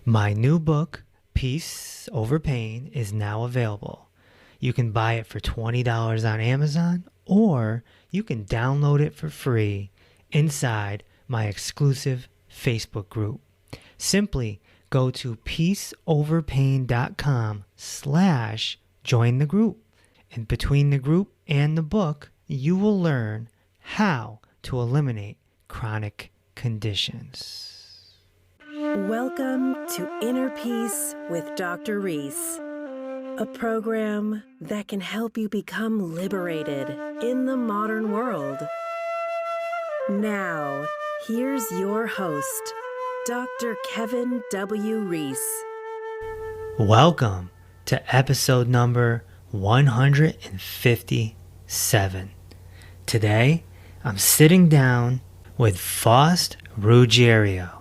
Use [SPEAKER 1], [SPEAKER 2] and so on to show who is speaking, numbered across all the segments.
[SPEAKER 1] My new book, Peace Over Pain, is now available. You can buy it for $20 on Amazon, or you can download it for free inside my exclusive Facebook group. Simply go to peaceoverpain.com/join the group. And between the group and the book, you will learn how to eliminate chronic conditions.
[SPEAKER 2] Welcome to Inner Peace with Dr. Reese, a program that can help you become liberated in the modern world. Now, here's your host, Dr. Kevin W. Reese.
[SPEAKER 1] Welcome to episode number 157. Today, I'm sitting down with Faust Ruggiero.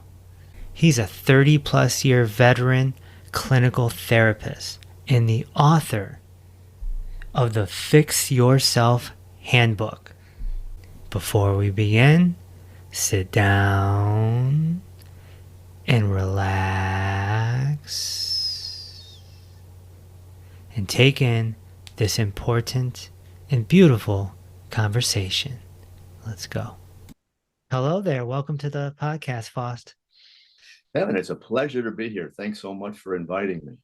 [SPEAKER 1] He's a 30-plus year veteran clinical therapist and the author of the FIX Yourself Handbook. Before we begin, sit down and relax and take in this important and beautiful conversation. Let's go. Hello there. Welcome to the podcast, Faust.
[SPEAKER 3] Evan, it's a pleasure to be here. Thanks so much for inviting me.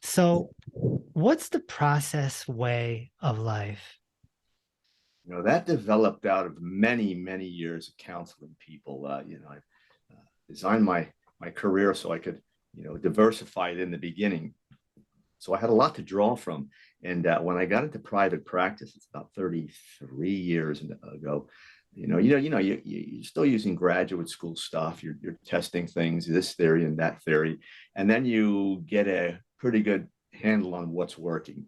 [SPEAKER 1] So, what's the process way of life?
[SPEAKER 3] That developed out of many, many years of counseling people. I designed my career so I could, diversify it in the beginning. So I had a lot to draw from. And when I got into private practice, it's about 33 years ago. You're still using graduate school stuff. You're testing things, this theory and that theory, and then you get a pretty good handle on what's working.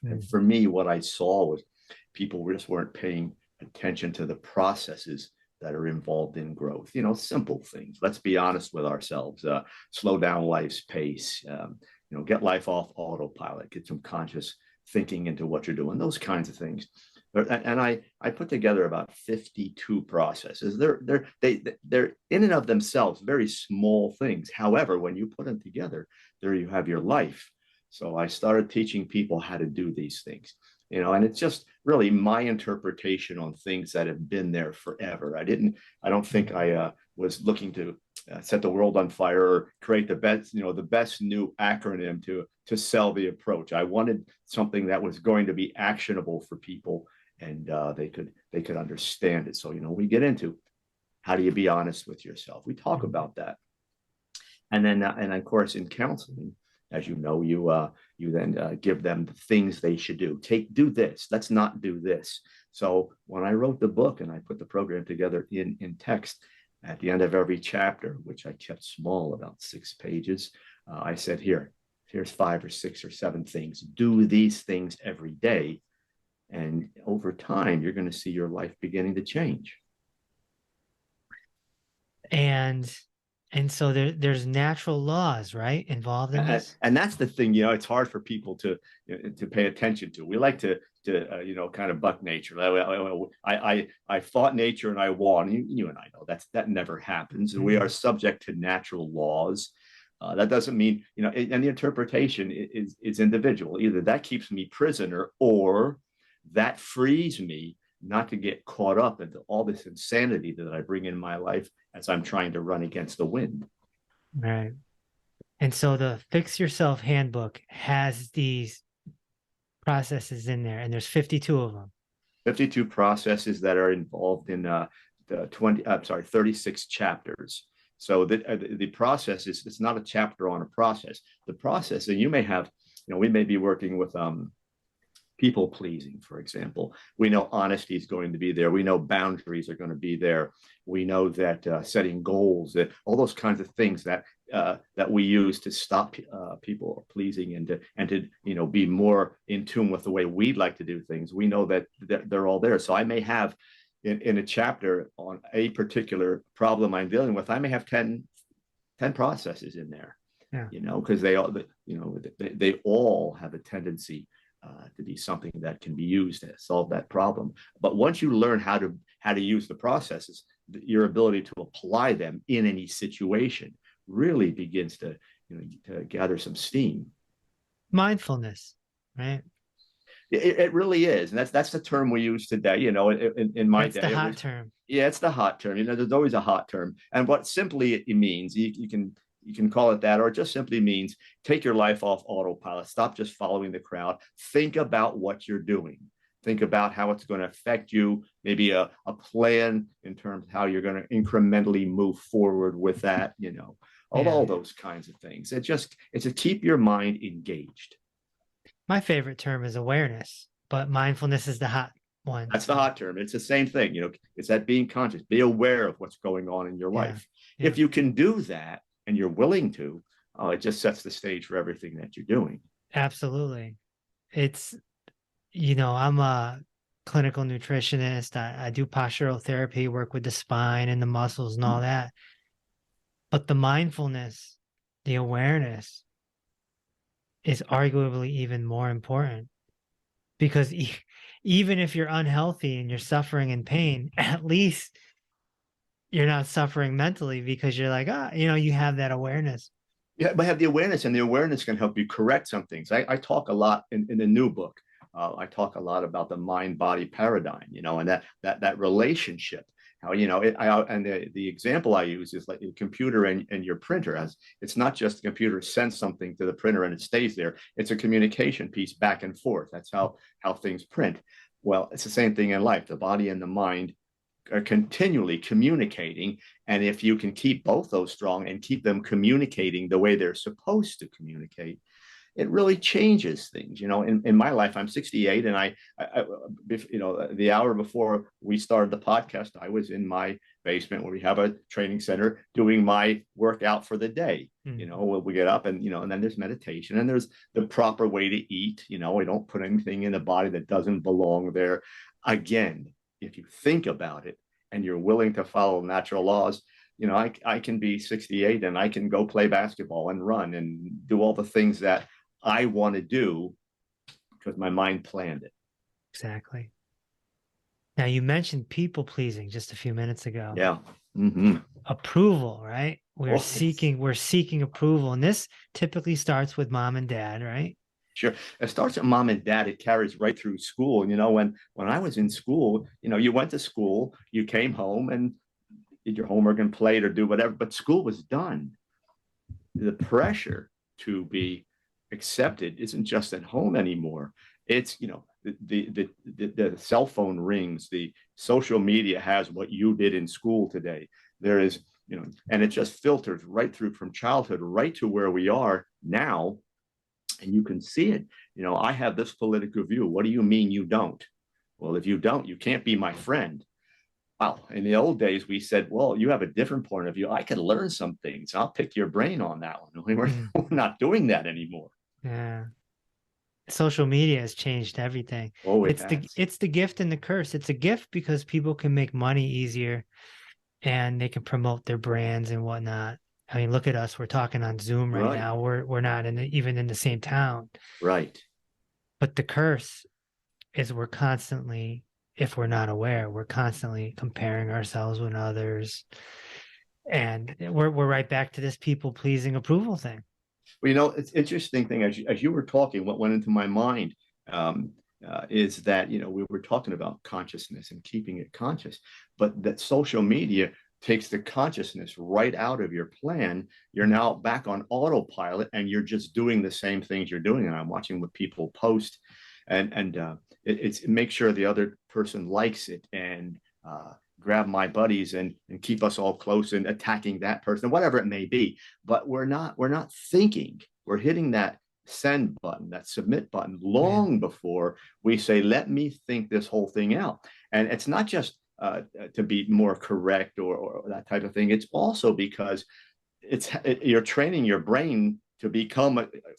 [SPEAKER 3] And for me, what I saw was people just weren't paying attention to the processes that are involved in growth. Simple things. Let's be honest with ourselves. Slow down life's pace. Get life off autopilot. Get some conscious thinking into what you're doing. Those kinds of things. And I put together about 52 processes. They're in and of themselves very small things. However, when you put them together, there you have your life. So I started teaching people how to do these things. And it's just really my interpretation on things that have been there forever. I don't think I was looking to set the world on fire or create the best new acronym to sell the approach. I wanted something that was going to be actionable for people, and they could understand it. So we get into how do you be honest with yourself. We talk about that, and then and of course in counseling, as you know, you then give them the things they should do. Do this. Let's not do this. So when I wrote the book and I put the program together in text, at the end of every chapter, which I kept small, about 6 pages, I said, here's 5 or 6 or 7 things. Do these things every day. And over time, you're going to see your life beginning to change.
[SPEAKER 1] And so there's natural laws, right, involved in this?
[SPEAKER 3] And that's the thing, it's hard for people to pay attention to. We like to kind of buck nature. I fought nature and I won. You and I know that never happens. And we are subject to natural laws. That doesn't mean, and the interpretation is individual. Either that keeps me prisoner or that frees me not to get caught up into all this insanity that I bring in my life as I'm trying to run against the wind.
[SPEAKER 1] Right. And so the Fix Yourself Handbook has these processes in there, and there's 52 of them.
[SPEAKER 3] 52 processes that are involved in 36 chapters. So the process it's not a chapter on a process. The process, and you may have, we may be working with people pleasing, for example. We know honesty is going to be there. We know boundaries are going to be there. We know that setting goals, that all those kinds of things that we use to stop people pleasing and to be more in tune with the way we'd like to do things. We know that they're all there. So I may have in a chapter on a particular problem I'm dealing with, I may have 10 processes in there. Yeah. Because they all have a tendency to be something that can be used to solve that problem. But once you learn how to use the processes, your ability to apply them in any situation really begins to to gather some steam.
[SPEAKER 1] Mindfulness, right?
[SPEAKER 3] It really is, and that's the term we use today. In my
[SPEAKER 1] That's the
[SPEAKER 3] day, it
[SPEAKER 1] hot
[SPEAKER 3] was,
[SPEAKER 1] term.
[SPEAKER 3] yeah, it's the hot term. There's always a hot term, and what simply it means, you can call it that, or it just simply means take your life off autopilot. Stop just following the crowd. Think about what you're doing. Think about how it's going to affect you. Maybe a plan in terms of how you're going to incrementally move forward with that. All
[SPEAKER 1] Yeah.
[SPEAKER 3] those kinds of things. It's to keep your mind engaged.
[SPEAKER 1] My favorite term is awareness, but mindfulness is the hot one.
[SPEAKER 3] That's the
[SPEAKER 1] So,
[SPEAKER 3] hot term. It's the same thing. It's that being conscious, be aware of what's going on in your
[SPEAKER 1] yeah.
[SPEAKER 3] life.
[SPEAKER 1] Yeah.
[SPEAKER 3] If you can do that and you're willing to, it just sets the stage for everything that you're doing.
[SPEAKER 1] Absolutely. It's, I'm a clinical nutritionist. I do postural therapy, work with the spine and the muscles and all that. But the mindfulness, the awareness is arguably even more important because even if you're unhealthy and you're suffering in pain, at least you're not suffering mentally because you're like, you have that awareness.
[SPEAKER 3] Yeah, but have the awareness, and the awareness can help you correct some things. I talk a lot in the new book. I talk a lot about the mind-body paradigm, and that relationship. How and the example I use is like your computer and your printer. As it's not just the computer sends something to the printer and it stays there. It's a communication piece back and forth. That's how things print. Well, it's the same thing in life. The body and the mind are continually communicating. And if you can keep both those strong and keep them communicating the way they're supposed to communicate, it really changes things. In my life, I'm 68, and the hour before we started the podcast, I was in my basement where we have a training center doing my workout for the day. We get up and then there's meditation and there's the proper way to eat. We don't put anything in the body that doesn't belong there. Again, if you think about it and you're willing to follow natural laws, I can be 68 and I can go play basketball and run and do all the things that I want to do because my mind planned it.
[SPEAKER 1] Exactly. Now you mentioned people pleasing just a few minutes ago.
[SPEAKER 3] Yeah. Mm-hmm.
[SPEAKER 1] Approval, right? We're
[SPEAKER 3] Oh,
[SPEAKER 1] seeking approval. And this typically starts with mom and dad, right?
[SPEAKER 3] Sure. It starts at mom and dad. It carries right through school. When I was in school, you went to school, you came home and did your homework and played or do whatever, but school was done. The pressure to be accepted isn't just at home anymore. It's, the cell phone rings, the social media has what you did in school today. There is, and it just filters right through from childhood right to where we are now. And you can see it. I have this political view. What do you mean you don't? Well, if you don't, you can't be my friend. Wow. In the old days, we said, well, you have a different point of view. I can learn some things. I'll pick your brain on that one. We're not doing that anymore.
[SPEAKER 1] Yeah. Social media has changed everything.
[SPEAKER 3] Oh,
[SPEAKER 1] It's the gift and the curse. It's a gift because people can make money easier and they can promote their brands and whatnot. I mean, look at us. We're talking on Zoom right now. We're not even in the same town.
[SPEAKER 3] Right.
[SPEAKER 1] But the curse is we're constantly, if we're not aware, we're constantly comparing ourselves with others. And we're right back to this people pleasing approval thing.
[SPEAKER 3] Well, it's interesting thing as you were talking, what went into my mind is that, we were talking about consciousness and keeping it conscious, but that social media takes the consciousness right out of your plan. You're now back on autopilot and you're just doing the same things you're doing. And I'm watching what people post and it makes sure the other person likes it and grab my buddies and keep us all close and attacking that person, whatever it may be. But we're not thinking. We're hitting that send button, that submit button long before we say, let me think this whole thing out. And it's not just to be more correct or that type of thing. It's also because you're training your brain to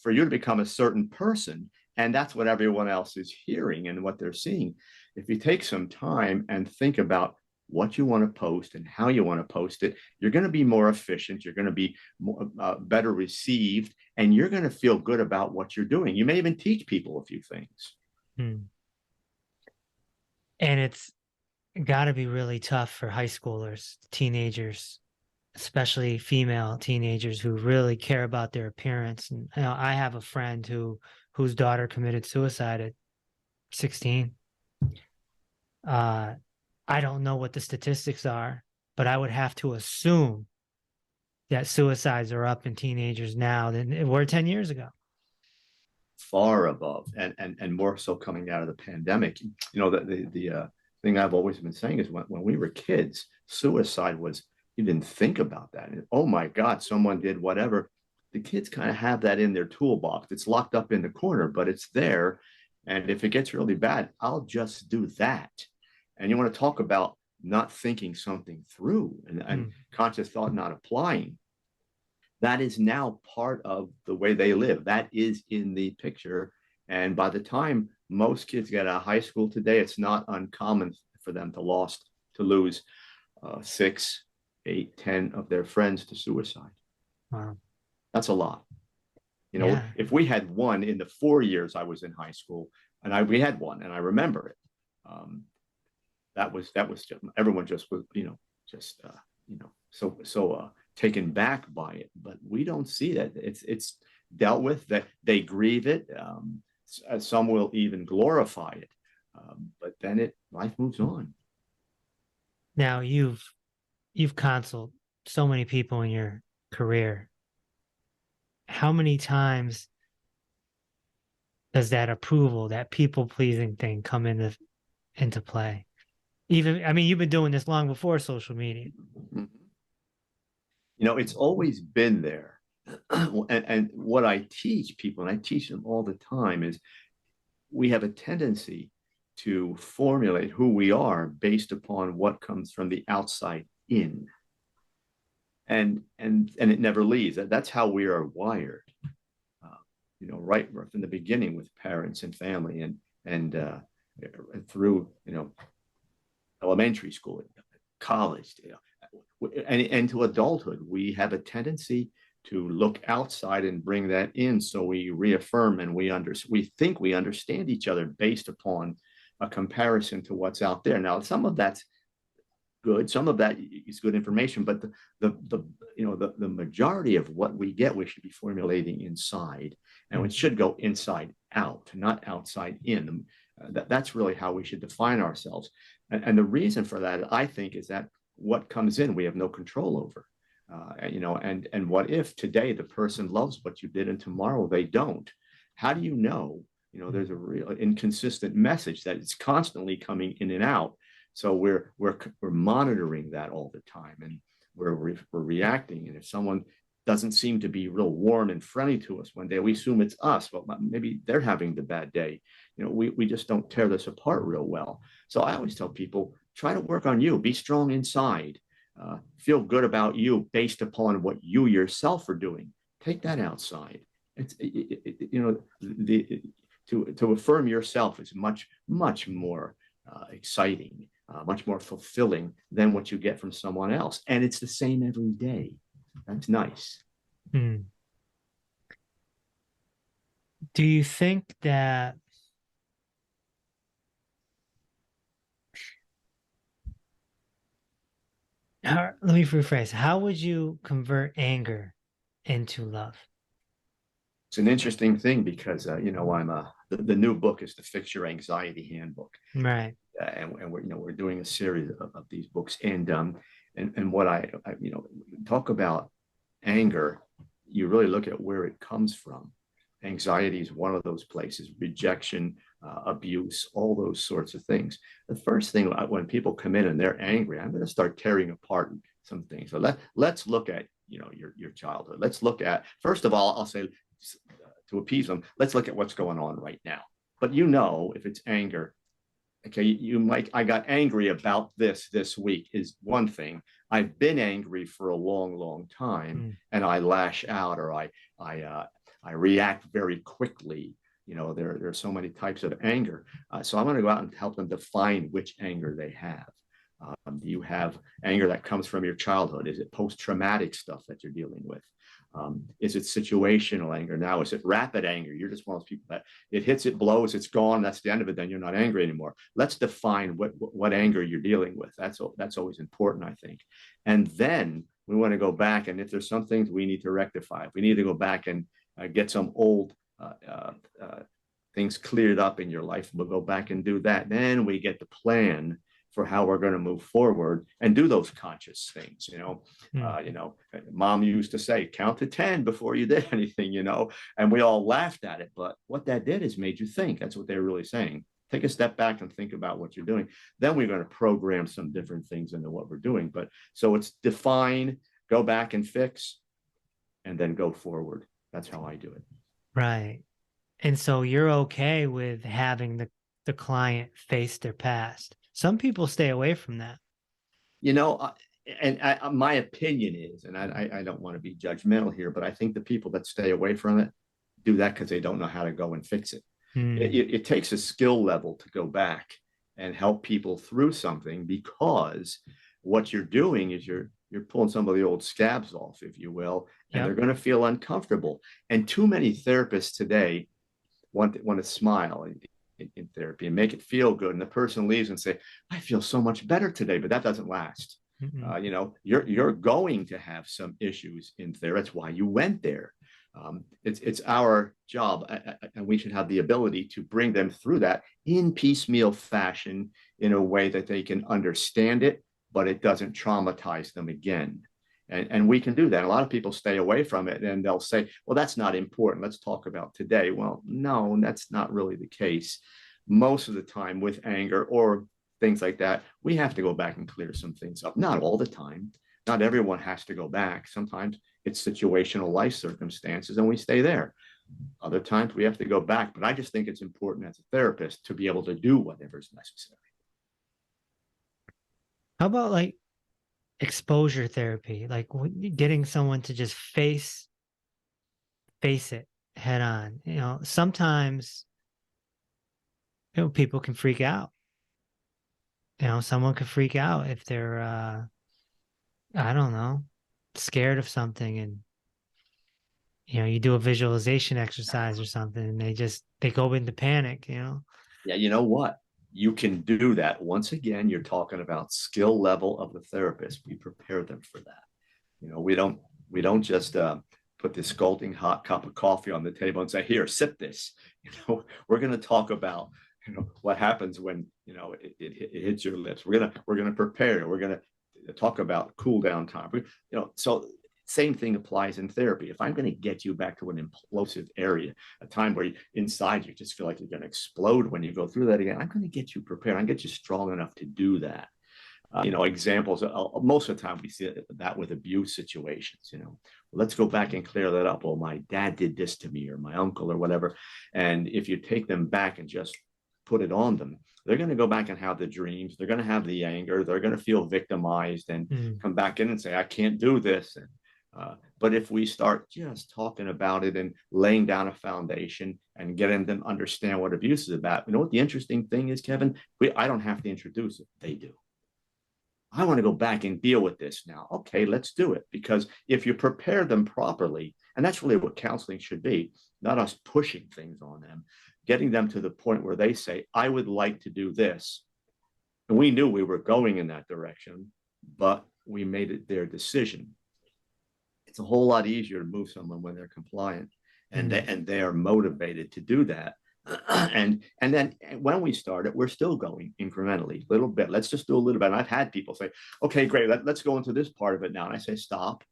[SPEAKER 3] for you to become a certain person. And that's what everyone else is hearing and what they're seeing. If you take some time and think about what you want to post and how you want to post it, you're going to be more efficient. You're going to be better received, and you're going to feel good about what you're doing. You may even teach people a few things.
[SPEAKER 1] And it's got to be really tough for high schoolers, teenagers, especially female teenagers who really care about their appearance. And I have a friend whose daughter committed suicide at 16. I don't know what the statistics are, but I would have to assume that suicides are up in teenagers now than they were 10 years ago.
[SPEAKER 3] Far above, and more so coming out of the pandemic. The thing I've always been saying is when we were kids, suicide was, you didn't think about that. Oh my God, someone did whatever. The kids kind of have that in their toolbox. It's locked up in the corner, but it's there. And if it gets really bad, I'll just do that. And you want to talk about not thinking something through and conscious thought not applying. That is now part of the way they live. That is in the picture. And by the time most kids get out of high school today, it's not uncommon for them to lose 6, 8, 10 of their friends to suicide.
[SPEAKER 1] Wow.
[SPEAKER 3] That's a lot. Yeah. If we had one in the 4 years I was in high school, and we had one, and I remember it, that was just, everyone just was, so taken back by it. But we don't see that. It's dealt with, that they grieve it. Some will even glorify it, but then life moves on.
[SPEAKER 1] Now you've counseled so many people in your career. How many times does that approval, that people pleasing thing come into play? You've been doing this long before social media.
[SPEAKER 3] It's always been there. And what I teach people, and I teach them all the time, is we have a tendency to formulate who we are based upon what comes from the outside in. And it never leaves. That's how we are wired. Right from the beginning with parents and family and through, elementary school, college, and to adulthood, we have a tendency to look outside and bring that in. So we reaffirm and we think we understand each other based upon a comparison to what's out there. Now, some of that's good, some of that is good information, but the majority of what we get, we should be formulating inside, and it should go inside out, not outside in. That's really how we should define ourselves. And the reason for that, I think, is that what comes in, we have no control over. And what if today the person loves what you did and tomorrow they don't? How do you know? There's a real inconsistent message that it's constantly coming in and out. So we're monitoring that all the time, and we're reacting. And if someone doesn't seem to be real warm and friendly to us one day, we assume it's us. Well, maybe they're having the bad day. We just don't tear this apart real well. So I always tell people, try to work on you. Be strong inside. Feel good about you based upon what you yourself are doing. Take that outside. To affirm yourself is much, much more exciting, much more fulfilling than what you get from someone else. And it's the same every day. That's nice.
[SPEAKER 1] Do you think that let me rephrase. How would you convert anger into love?
[SPEAKER 3] It's an interesting thing because, the new book is the Fix Your Anxiety Handbook.
[SPEAKER 1] Right.
[SPEAKER 3] And we're doing a series of these books. And what I talk about anger, you really look at where it comes from. Anxiety is one of those places, rejection, abuse, all those sorts of things. The first thing, when people come in and they're angry, I'm going to start tearing apart some things. So let's look at, your childhood. Let's look at, first of all, I'll say, to appease them, let's look at what's going on right now. But if it's anger, okay, I got angry about this week is one thing. I've been angry for a long, long time, and I lash out, or I react very quickly. There are so many types of anger. So I'm going to go out and help them define which anger they have. Do you have anger that comes from your childhood? Is it post-traumatic stuff that you're dealing with? Is it situational anger? Now, is it rapid anger? You're just one of those people that it hits, it blows, it's gone. That's the end of it. Then you're not angry anymore. Let's define what anger you're dealing with. That's always important, I think. And then we want to go back, and if there's some things we need to rectify, if we need to go back and get some old things cleared up in your life, we'll go back and do that. Then we get the plan for how we're going to move forward and do those conscious things. Mom used to say, count to 10 before you did anything, and we all laughed at it. But what that did is made you think. That's what they're really saying. Take a step back and think about what you're doing. Then we're going to program some different things into what we're doing. But so it's define, go back and fix, and then go forward. That's how I do it.
[SPEAKER 1] Right. And so you're okay with having the client face their past. Some people stay away from that.
[SPEAKER 3] My opinion is, and I don't want to be judgmental here, but I think the people that stay away from it do that because they don't know how to go and fix it. It takes a skill level to go back and help people through something, because what you're doing is you're pulling some of the old scabs off, if you will, and they're going to feel uncomfortable. And too many therapists today want to smile in therapy and make it feel good, and the person leaves and say, I feel so much better today, but that doesn't last. You're going to have some issues in there. That's why you went there. It's our job, and we should have the ability to bring them through that in piecemeal fashion, in a way that they can understand it, but it doesn't traumatize them again. And we can do that. A lot of people stay away from it, and they'll say, well, that's not important. Let's talk about today. Well, no, that's not really the case. Most of the time with anger or things like that, we have to go back and clear some things up. Not all the time. Not everyone has to go back. Sometimes it's situational life circumstances and we stay there. Other times we have to go back. But I just think it's important as a therapist to be able to do whatever's necessary.
[SPEAKER 1] How about like exposure therapy, like getting someone to just face it head on? Sometimes people can freak out. Someone could freak out if they're I don't know, scared of something, and you do a visualization exercise or something, and they go into panic.
[SPEAKER 3] Yeah, you know what? You can do that. Once again, you're talking about skill level of the therapist. We prepare them for that. We don't just put this scalding hot cup of coffee on the table and say, here, sip this. We're going to talk about what happens when it hits your lips. We're gonna prepare. We're gonna talk about cool down time. So same thing applies in therapy. If I'm going to get you back to an implosive area, a time where inside you just feel like you're going to explode when you go through that again, I'm going to get you prepared. I'm going to get you strong enough to do that. Examples, most of the time we see that with abuse situations. Let's go back and clear that up. Well, my dad did this to me, or my uncle, or whatever. And if you take them back and just put it on them, they're going to go back and have the dreams. They're going to have the anger. They're going to feel victimized and come back in and say, I can't do this. But if we start just talking about it and laying down a foundation and getting them to understand what abuse is about, what the interesting thing is, Kevin? I don't have to introduce it. They do. I want to go back and deal with this now. Okay, let's do it. Because if you prepare them properly, and that's really what counseling should be, not us pushing things on them, getting them to the point where they say, I would like to do this. And we knew we were going in that direction, but we made it their decision. It's a whole lot easier to move someone when they're compliant and they are motivated to do that. And then when we start it, we're still going incrementally, a little bit. Let's just do a little bit. And I've had people say, okay, great, let's go into this part of it now. And I say, stop.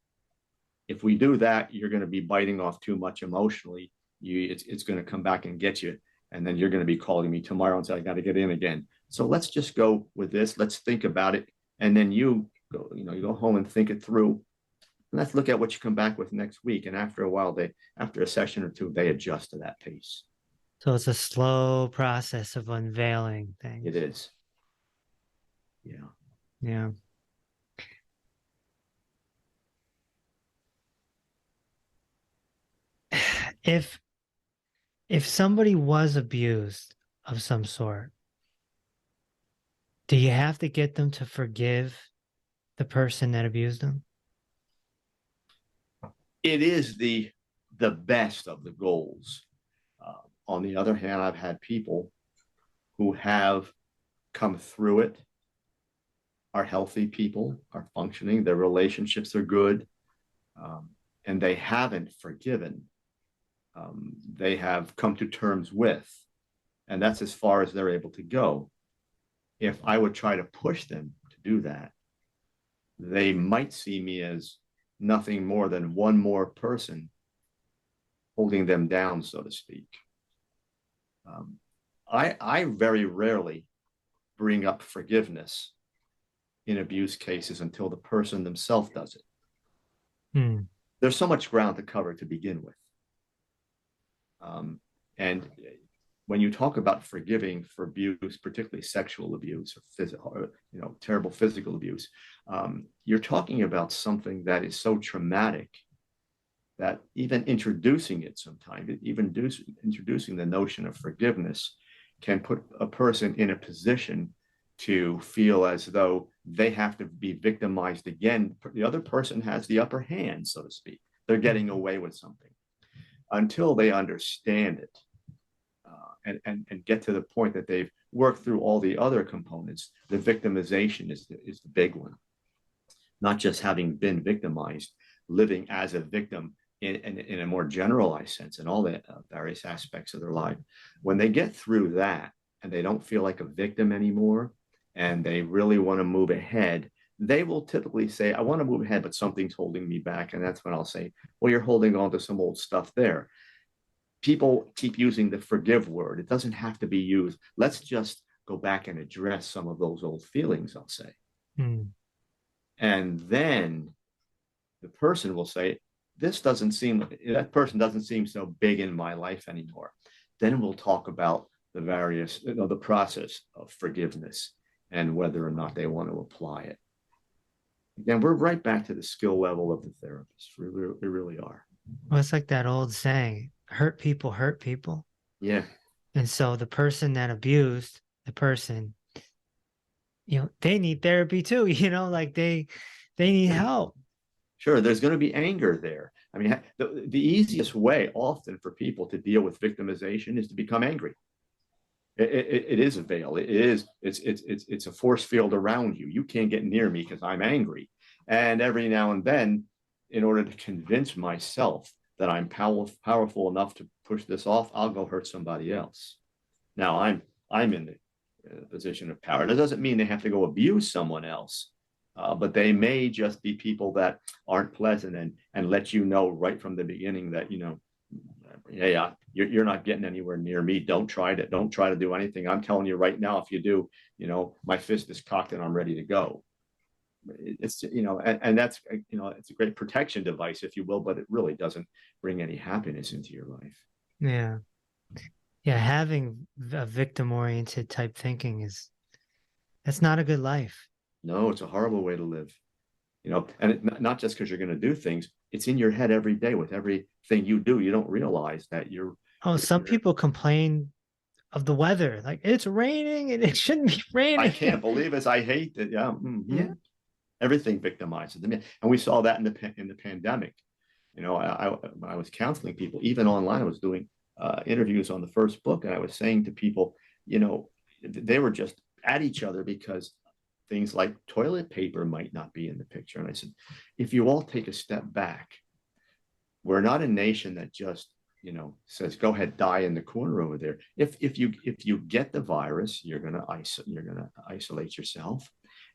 [SPEAKER 3] If we do that, you're going to be biting off too much emotionally. It's going to come back and get you. And then you're going to be calling me tomorrow and say, I got to get in again. So let's just go with this. Let's think about it. And then you go home and think it through. And let's look at what you come back with next week. And after a while, after a session or two, they adjust to that pace.
[SPEAKER 1] So it's a slow process of unveiling things.
[SPEAKER 3] It is. Yeah.
[SPEAKER 1] Yeah. If somebody was abused of some sort, do you have to get them to forgive the person that abused them?
[SPEAKER 3] It is the best of the goals. On the other hand, I've had people who have come through it are healthy people, are functioning, their relationships are good, and they haven't forgiven. They have come to terms with, and that's as far as they're able to go. If I would try to push them to do that, they might see me as nothing more than one more person holding them down, so to speak. I very rarely bring up forgiveness in abuse cases until the person themselves does it.
[SPEAKER 1] Hmm.
[SPEAKER 3] There's so much ground to cover to begin with. And when you talk about forgiving for abuse, particularly sexual abuse or physical, or, terrible physical abuse, you're talking about something that is so traumatic that even introducing it sometimes, introducing the notion of forgiveness can put a person in a position to feel as though they have to be victimized again. The other person has the upper hand, so to speak. They're getting away with something until they understand it and get to the point that they've worked through all the other components. The victimization is the big one. Not just having been victimized, living as a victim in a more generalized sense in all the various aspects of their life. When they get through that and they don't feel like a victim anymore and they really want to move ahead, they will typically say, I want to move ahead, but something's holding me back. And that's when I'll say, well, you're holding on to some old stuff there. People keep using the forgive word. It doesn't have to be used. Let's just go back and address some of those old feelings, I'll say.
[SPEAKER 1] Hmm.
[SPEAKER 3] And then the person will say, that person doesn't seem so big in my life anymore. Then we'll talk about the various, the process of forgiveness and whether or not they want to apply it. Again, we're right back to the skill level of the therapist. We really are.
[SPEAKER 1] Well, it's like that old saying, hurt people hurt people.
[SPEAKER 3] Yeah.
[SPEAKER 1] And so the person that abused the person, they need therapy too, like they need help.
[SPEAKER 3] Sure, there's going to be anger there. I mean, the easiest way often for people to deal with victimization is to become angry. It is a veil. It's a force field around you. You can't get near me because I'm angry. And every now and then, in order to convince myself that I'm powerful enough to push this off, I'll go hurt somebody else. Now I'm in the position of power. That doesn't mean they have to go abuse someone else. But they may just be people that aren't pleasant and let you know right from the beginning that, hey, you're not getting anywhere near me. Don't try to do anything. I'm telling you right now, if you do, my fist is cocked and I'm ready to go. It's, and that's, it's a great protection device, if you will, but it really doesn't bring any happiness into your life.
[SPEAKER 1] Yeah. Yeah. Having a victim oriented type thinking that's not a good life.
[SPEAKER 3] No, it's a horrible way to live. And not just because you're going to do things, it's in your head every day with everything you do. You don't realize that
[SPEAKER 1] Some people complain of the weather, like it's raining and it shouldn't be raining.
[SPEAKER 3] I can't believe it. I hate it. Yeah. Mm-hmm.
[SPEAKER 1] Yeah.
[SPEAKER 3] Everything victimizes them. And we saw that in the pandemic. When I was counseling people, even online, I was doing interviews on the first book, and I was saying to people, they were just at each other because things like toilet paper might not be in the picture. And I said, if you all take a step back, we're not a nation that just, says, go ahead, die in the corner over there. If you get the virus, you're going to isolate yourself.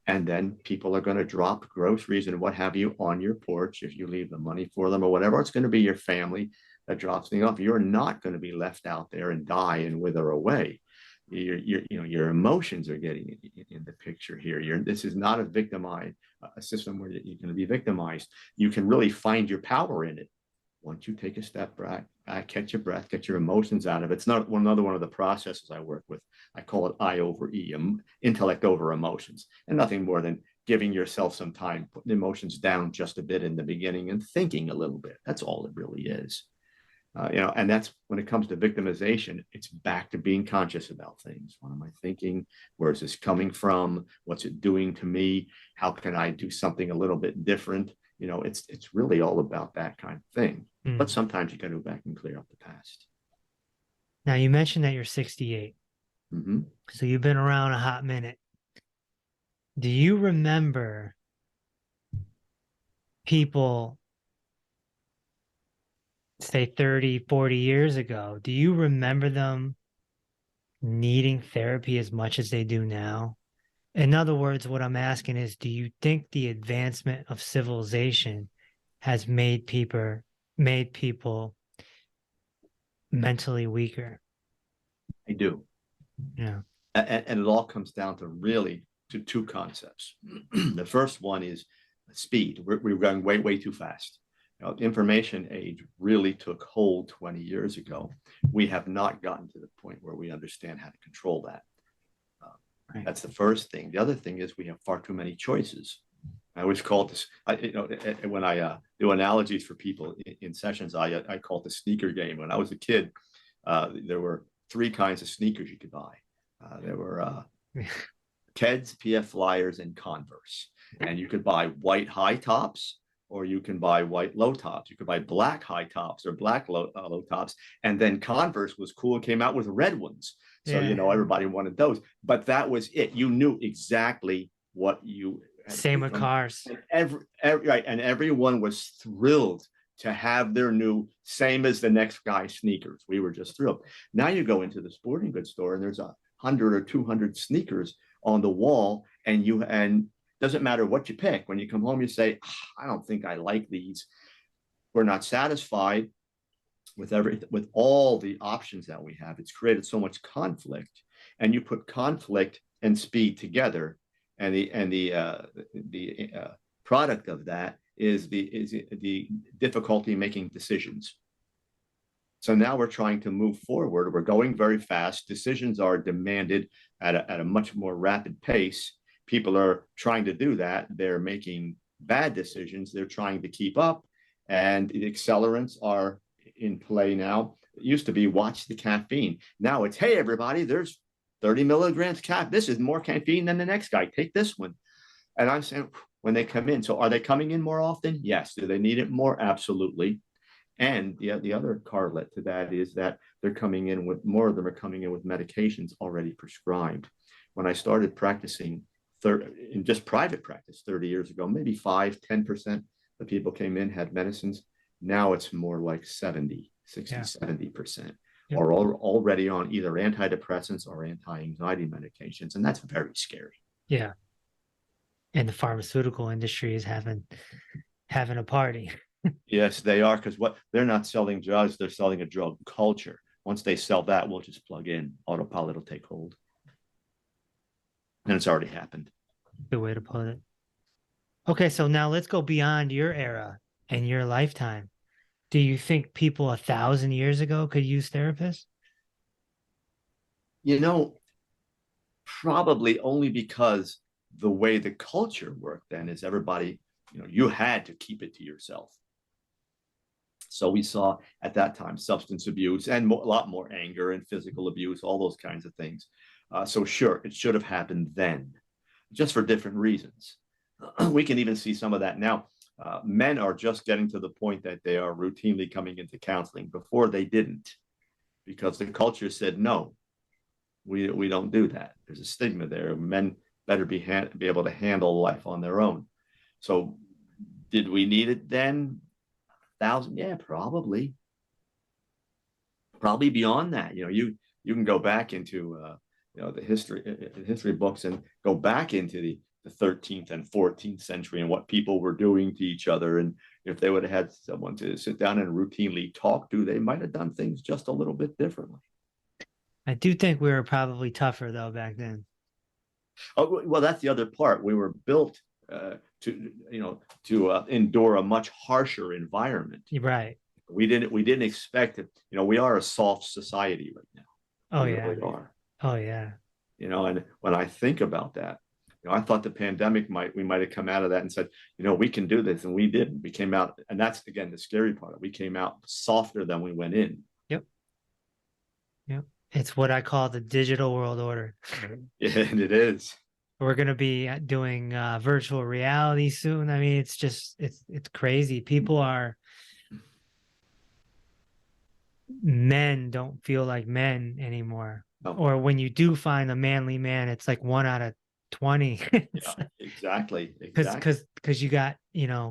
[SPEAKER 3] And then people are going to drop groceries and what have you on your porch if you leave the money for them or whatever. It's going to be your family that drops things off. You're not going to be left out there and die and wither away. Your emotions are getting in the picture here. This is not a system where you're going to be victimized. You can really find your power in it once you take a step back, catch your breath, get your emotions out of it. It's not another one of the processes I work with. I call it I over E, intellect over emotions, and nothing more than giving yourself some time, putting emotions down just a bit in the beginning and thinking a little bit. That's all it really is. And that's when it comes to victimization, it's back to being conscious about things. What am I thinking? Where is this coming from? What's it doing to me? How can I do something a little bit different? It's really all about that kind of thing. But sometimes you got to go back and clear up the past.
[SPEAKER 1] Now, you mentioned that you're 68.
[SPEAKER 3] Mm-hmm.
[SPEAKER 1] So you've been around a hot minute. Do you remember people, say 30, 40 years ago? Do you remember them needing therapy as much as they do now? In other words, what I'm asking is, do you think the advancement of civilization has made people mentally weaker?
[SPEAKER 3] I do.
[SPEAKER 1] Yeah.
[SPEAKER 3] And it all comes down to really to two concepts. The first one is speed. We're going way, way too fast. The information age really took hold 20 years ago. We have not gotten to the point where we understand how to control that.
[SPEAKER 1] Right.
[SPEAKER 3] That's the first thing. The other thing is we have far too many choices. I always call this, when I do analogies for people in sessions, I call it the sneaker game. When I was a kid, there were three kinds of sneakers you could buy. There were Keds, PF Flyers, and Converse. And you could buy white high tops, or you can buy white low tops. You could buy black high tops or black low tops. And then Converse was cool and came out with red ones. So,
[SPEAKER 1] Yeah.
[SPEAKER 3] everybody wanted those. But that was it. You knew exactly what you had.
[SPEAKER 1] Same with cars.
[SPEAKER 3] Right. And everyone was thrilled to have their new, same as the next guy's sneakers. We were just thrilled. Now you go into the sporting goods store and there's 100 or 200 sneakers on the wall, and doesn't matter what you pick. When you come home, you say, I don't think I like these. We're not satisfied with all the options that we have. It's created so much conflict, and you put conflict and speed together, and the product of that is the difficulty making decisions. So now we're trying to move forward. We're going very fast. Decisions are demanded at a much more rapid pace. People are trying to do that. They're making bad decisions. They're trying to keep up, and the accelerants are in play now. It used to be watch the caffeine. Now it's, hey, everybody, there's 30 milligrams caffeine. This is more caffeine than the next guy. Take this one. And I'm saying, when they come in, so are they coming in more often? Yes. Do they need it more? Absolutely. And the other correlate to that is that they're coming in with, more of them are coming in with medications already prescribed. When I started practicing in just private practice 30 years ago, maybe 5-10% of people came in, had medicines. Now it's more like 60, 70% are already on either antidepressants or anti-anxiety medications. And that's very scary.
[SPEAKER 1] Yeah. And the pharmaceutical industry is having a party.
[SPEAKER 3] Yes, they are, because they're not selling drugs, they're selling a drug culture. Once they sell that, we'll just plug in. Autopilot will take hold. And it's already happened.
[SPEAKER 1] Good way to put it. Okay, so now let's go beyond your era and your lifetime. Do you think people 1,000 years ago could use therapists?
[SPEAKER 3] Probably only because the way the culture worked then is everybody, you had to keep it to yourself. So we saw at that time substance abuse and a lot more anger and physical abuse, all those kinds of things. So sure, it should have happened then, just for different reasons. We can even see some of that now. Men are just getting to the point that they are routinely coming into counseling. Before they didn't, because the culture said, no, we don't do that. There's a stigma there. Men better be able to handle life on their own. So did we need it then? 1,000? Yeah, probably beyond that. You can go back into the history books and go back into the 13th and 14th century and what people were doing to each other. And if they would have had someone to sit down and routinely talk to, they might have done things just a little bit differently.
[SPEAKER 1] I do think we were probably tougher though back then.
[SPEAKER 3] Oh, well, that's the other part. We were built to endure a much harsher environment.
[SPEAKER 1] Right.
[SPEAKER 3] We didn't expect it. We are a soft society right now.
[SPEAKER 1] Oh,
[SPEAKER 3] we
[SPEAKER 1] yeah.
[SPEAKER 3] really are.
[SPEAKER 1] Oh, yeah.
[SPEAKER 3] And when I think about that, I thought the pandemic we might have come out of that and said, we can do this, and we didn't. We came out, and that's again the scary part. We came out softer than we went in.
[SPEAKER 1] Yep. It's what I call the digital world order.
[SPEAKER 3] Yeah, and it is.
[SPEAKER 1] We're going to be doing virtual reality soon. I mean, it's crazy. Men don't feel like men anymore.
[SPEAKER 3] Oh.
[SPEAKER 1] Or when you do find a manly man, it's like 1 out of 20.
[SPEAKER 3] Yeah, exactly,
[SPEAKER 1] Because
[SPEAKER 3] exactly.
[SPEAKER 1] you got,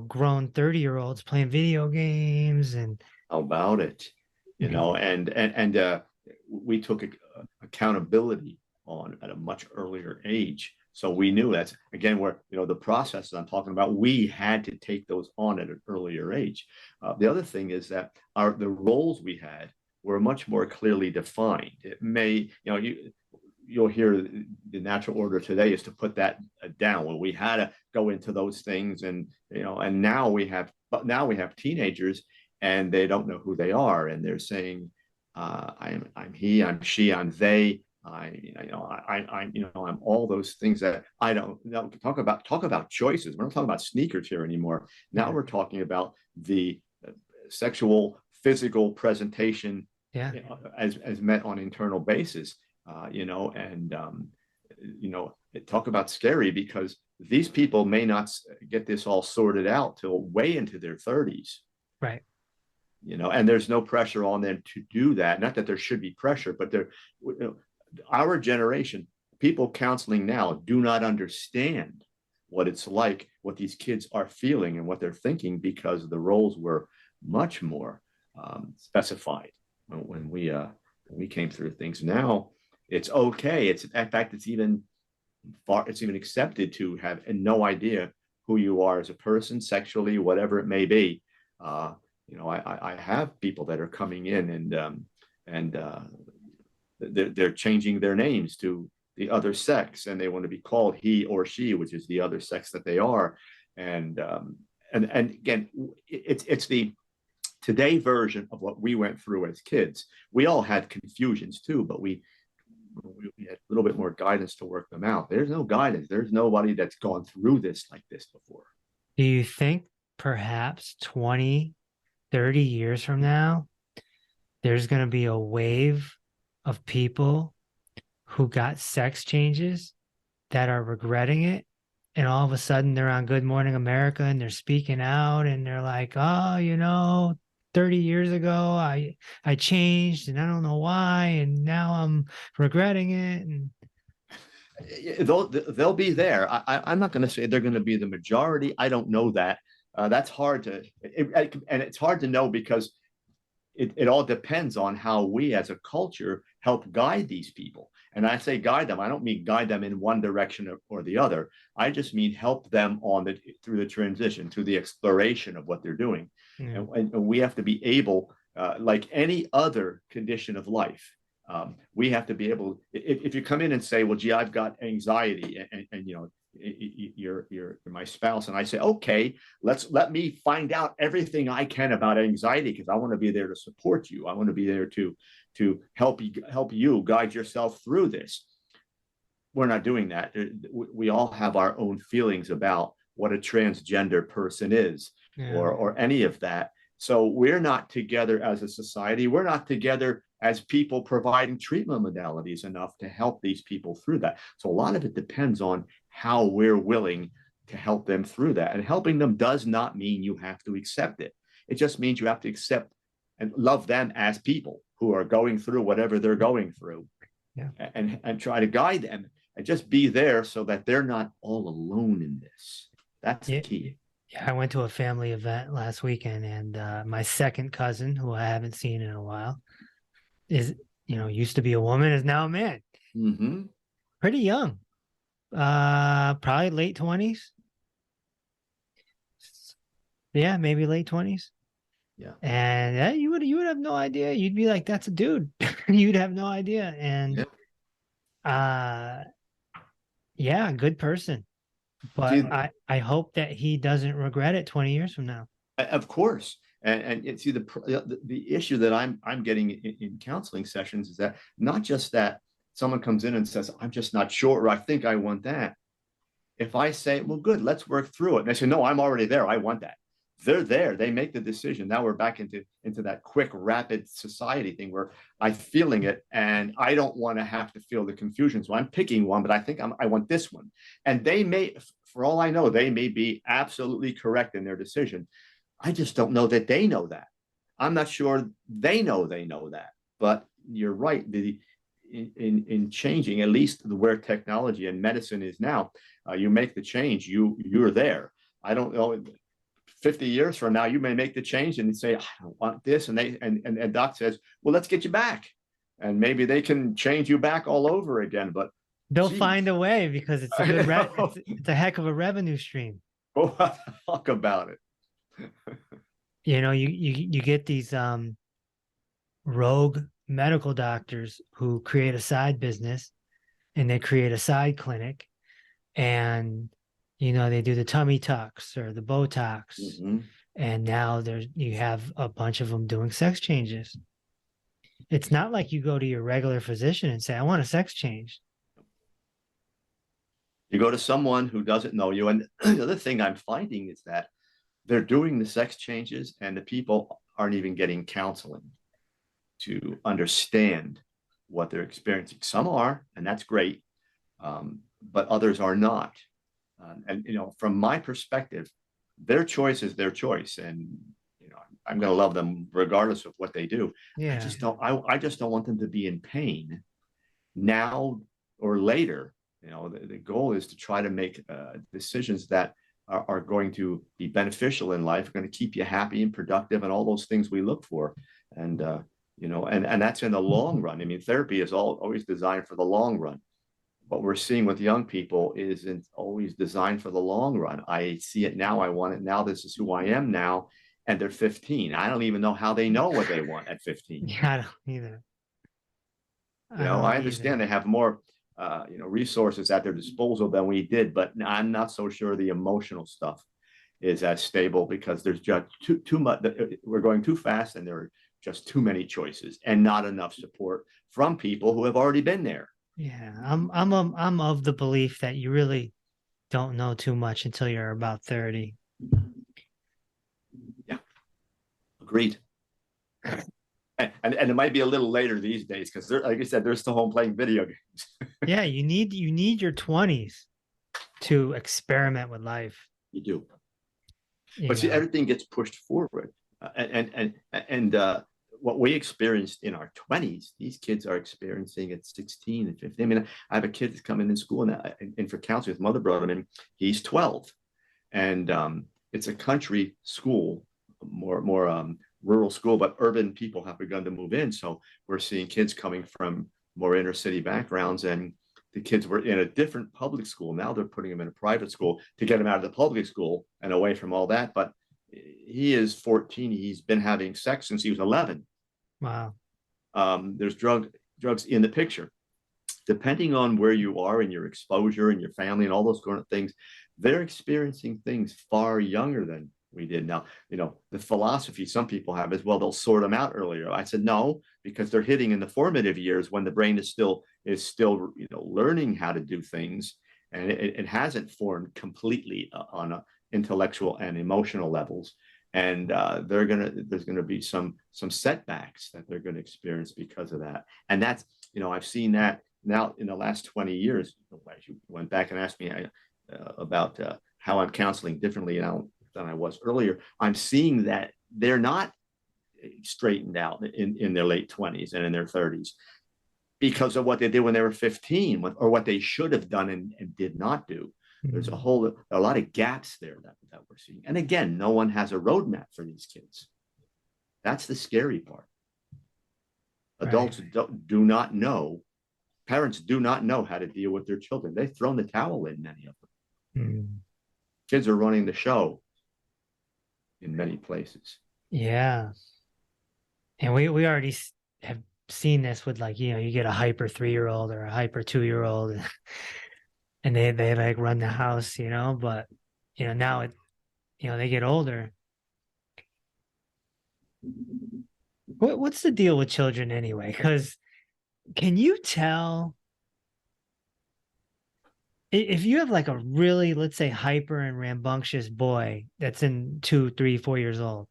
[SPEAKER 1] grown 30-year-olds playing video games and
[SPEAKER 3] How about it? You know, and we took accountability on at a much earlier age. So we knew that's again where the process I'm talking about. We had to take those on at an earlier age. The other thing is that the roles we had were much more clearly defined. It may you'll hear the natural order today is to put that down. Well, we had to go into those things, and now we have teenagers, and they don't know who they are, and they're saying, I'm he, I'm she, I'm they. I'm all those things that I don't talk about choices. We're not talking about sneakers here anymore. Now
[SPEAKER 1] yeah,
[SPEAKER 3] we're talking about the sexual, physical presentation,
[SPEAKER 1] yeah,
[SPEAKER 3] as met on internal basis. And talk about scary, because these people may not get this all sorted out till way into their 30s.
[SPEAKER 1] right.
[SPEAKER 3] And there's no pressure on them to do that. Not that there should be pressure, but our generation, people counseling now do not understand what it's like, what these kids are feeling and what they're thinking, because the roles were much more specified when we came through things. Now it's okay. In fact, it's even accepted to have no idea who you are as a person, sexually, whatever it may be. I have people that are coming in, and they're changing their names to the other sex, and they want to be called he or she, which is the other sex that they are. And again, it's the today version of what we went through as kids. We all had confusions too, but we had a little bit more guidance to work them out. There's no guidance. There's nobody that's gone through this like this before.
[SPEAKER 1] Do you think perhaps 20, 30 years from now, there's going to be a wave of people who got sex changes that are regretting it? And all of a sudden they're on Good Morning America and they're speaking out and they're like, oh, 30 years ago, I changed and I don't know why. And now I'm regretting it. And
[SPEAKER 3] they'll be there. I'm not going to say they're going to be the majority. I don't know that. That's hard and it's hard to know, because it all depends on how we as a culture help guide these people. And I say guide them, I don't mean guide them in one direction or the other. I just mean help them through the transition, through the exploration of what they're doing.
[SPEAKER 1] yeah.
[SPEAKER 3] And we have to be able, like any other condition of life, we have to be able, if you come in and say, well, gee, I've got anxiety, and you're my spouse, and I say, okay, let me find out everything I can about anxiety, because I want to be there to support you. I want to be there to help you guide yourself through this. We're not doing that. We all have our own feelings about what a transgender person is,
[SPEAKER 1] Yeah.
[SPEAKER 3] or any of that. So we're not together as a society. We're not together as people providing treatment modalities enough to help these people through that. So a lot of it depends on how we're willing to help them through that. And helping them does not mean you have to accept it. It just means you have to accept and love them as people who are going through whatever they're going through.
[SPEAKER 1] Yeah.
[SPEAKER 3] And try to guide them and just be there so that they're not all alone in this. That's the key.
[SPEAKER 1] Yeah, I went to a family event last weekend, and my second cousin, who I haven't seen in a while, is, used to be a woman, is now a man.
[SPEAKER 3] Mm-hmm.
[SPEAKER 1] Pretty young. Probably late 20s. Yeah, maybe late 20s.
[SPEAKER 3] Yeah.
[SPEAKER 1] And you would have no idea. You'd be like, that's a dude. You'd have no idea. And yeah, good person. But I hope that he doesn't regret it 20 years from now.
[SPEAKER 3] Of course. And see, the issue that I'm getting in counseling sessions is that not just that someone comes in and says, I'm just not sure, or I think I want that. If I say, well, good, let's work through it. And they say, no, I'm already there. I want that. They're there. They make the decision. Now we're back into that quick, rapid society thing where I'm feeling it and I don't want to have to feel the confusion. So I'm picking one, but I think I want this one. And they may, for all I know, they may be absolutely correct in their decision. I just don't know that they know that. I'm not sure they know that. But you're right. in changing, at least where technology and medicine is now. You make the change, you're there. I don't know. 50 years from now, you may make the change and say, I don't want this. And doc says, well, let's get you back. And maybe they can change you back all over again. But
[SPEAKER 1] they'll find a way because it's a good it's a heck of a revenue stream.
[SPEAKER 3] Oh, talk about it.
[SPEAKER 1] You get these rogue medical doctors who create a side business, and they create a side clinic, and they do the tummy tucks or the Botox.
[SPEAKER 3] Mm-hmm.
[SPEAKER 1] And now you have a bunch of them doing sex changes. It's not like you go to your regular physician and say, I want a sex change.
[SPEAKER 3] You go to someone who doesn't know you. And the other thing I'm finding is that they're doing the sex changes and the people aren't even getting counseling to understand what they're experiencing. Some are, and that's great, but others are not. And from my perspective, their choice is their choice, and I'm going to love them regardless of what they do.
[SPEAKER 1] Yeah.
[SPEAKER 3] I just don't want them to be in pain now or later. The goal is to try to make decisions that are going to be beneficial in life, are going to keep you happy and productive, and all those things we look for. And and that's in the long run. I mean, therapy is always designed for the long run. What we're seeing with young people isn't always designed for the long run. I see it now. I want it now. This is who I am now. And they're 15. I don't even know how they know what they want at 15.
[SPEAKER 1] Yeah, I don't either.
[SPEAKER 3] I understand they have more, resources at their disposal than we did, but I'm not so sure the emotional stuff is as stable because there's just too much. We're going too fast, and there are just too many choices and not enough support from people who have already been there.
[SPEAKER 1] Yeah, I'm of the belief that you really don't know too much until you're about 30.
[SPEAKER 3] Yeah, agreed. And it might be a little later these days because, like I said, they're still home playing video games.
[SPEAKER 1] Yeah, you need your 20s to experiment with life.
[SPEAKER 3] You do, but see, everything gets pushed forward, and what we experienced in our 20s, these kids are experiencing at 16 and 15. I mean, I have a kid that's coming in school and for counseling, his mother brought him in. He's 12, and it's a country school, more rural school, but urban people have begun to move in. So we're seeing kids coming from more inner city backgrounds, and the kids were in a different public school. Now they're putting them in a private school to get them out of the public school and away from all that. But he is 14. He's been having sex since he was 11.
[SPEAKER 1] Wow.
[SPEAKER 3] There's drugs in the picture. Depending on where you are and your exposure and your family and all those kind of things, they're experiencing things far younger than we did. Now, the philosophy some people have is, well, they'll sort them out earlier. I said, no, because they're hitting in the formative years when the brain is still learning how to do things, and it hasn't formed completely on a intellectual and emotional levels. And there's gonna be some setbacks that they're going to experience because of that. And that's, I've seen that now in the last 20 years. As you went back and asked me about how I'm counseling differently now than I was earlier, I'm seeing that they're not straightened out in their late 20s and in their 30s because of what they did when they were 15, or what they should have done and did not do. There's a lot of gaps there that we're seeing. And again, no one has a roadmap for these kids. That's the scary part. Adults do not know. Parents do not know how to deal with their children. They've thrown the towel in, many of them. Kids are running the show in many places.
[SPEAKER 1] Yeah. And we already have seen this with, like, you get a hyper 3-year-old or a hyper 2-year-old and they like run the house, but now they get older. What's the deal with children anyway? Because can you tell if you have like a really, let's say, hyper and rambunctious boy that's in 2, 3, 4 years old,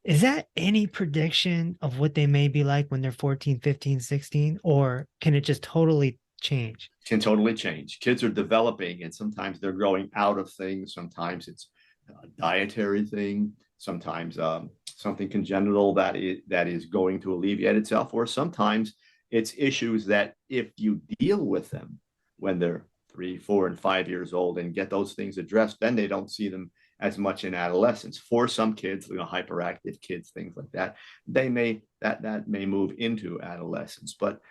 [SPEAKER 1] is that any prediction of what they may be like when they're 14, 15, 16, or can it just totally change?
[SPEAKER 3] Can totally change. Kids are developing, and sometimes they're growing out of things. Sometimes it's a dietary thing. Sometimes something congenital that is going to alleviate itself, or sometimes It's issues that if you deal with them when they're 3, 4, and 5 years old and get those things addressed, then they don't see them as much in adolescence. For some kids, hyperactive kids, things like that, that may move into adolescence. But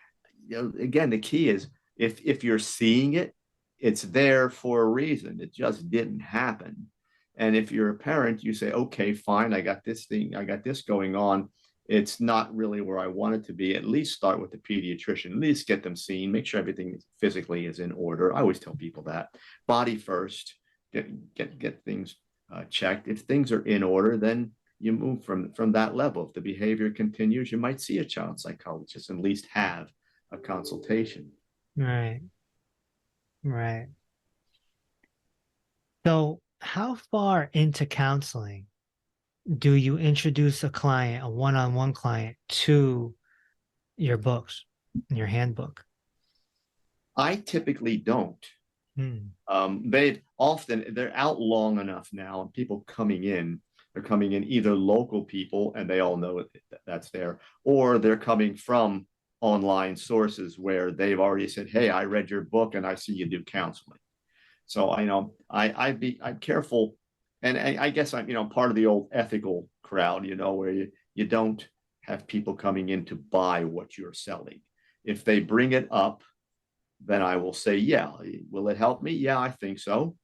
[SPEAKER 3] again, the key is if you're seeing it, it's there for a reason. It just didn't happen. And if you're a parent, you say, okay, fine, I got this going on. It's not really where I want it to be. At least start with the pediatrician, at least get them seen, make sure everything physically is in order. I always tell people that body first, get things checked. If things are in order, then you move from that level. If the behavior continues, you might see a child psychologist and at least have a consultation.
[SPEAKER 1] Right. Right. So how far into counseling do you introduce a client, a one-on-one client, to your books, your handbook?
[SPEAKER 3] I typically don't.
[SPEAKER 1] Hmm.
[SPEAKER 3] They're out long enough now, and people they're coming in either local people and they all know that's there, or they're coming from online sources where they've already said, hey, I read your book and I see you do counseling. So I know I'm careful, and I guess I'm part of the old ethical crowd, where you don't have people coming in to buy what you're selling. If they bring it up, then I will say, yeah, will it help me? Yeah, I think so.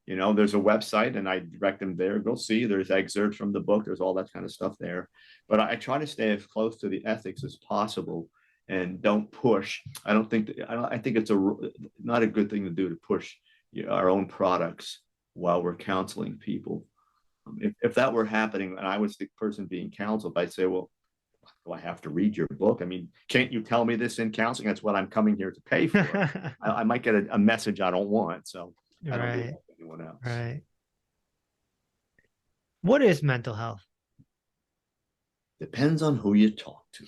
[SPEAKER 3] There's a website and I direct them there. Go see, there's excerpts from the book. There's all that kind of stuff there. But I try to stay as close to the ethics as possible and don't push. I think it's not a good thing to do, to push our own products while we're counseling people. If that were happening and I was the person being counseled, I'd say, well, do I have to read your book? I mean, can't you tell me this in counseling? That's what I'm coming here to pay for. I might get a message I don't want, so I don't do that to anyone else.
[SPEAKER 1] Right. What is mental health?
[SPEAKER 3] Depends on who you talk to.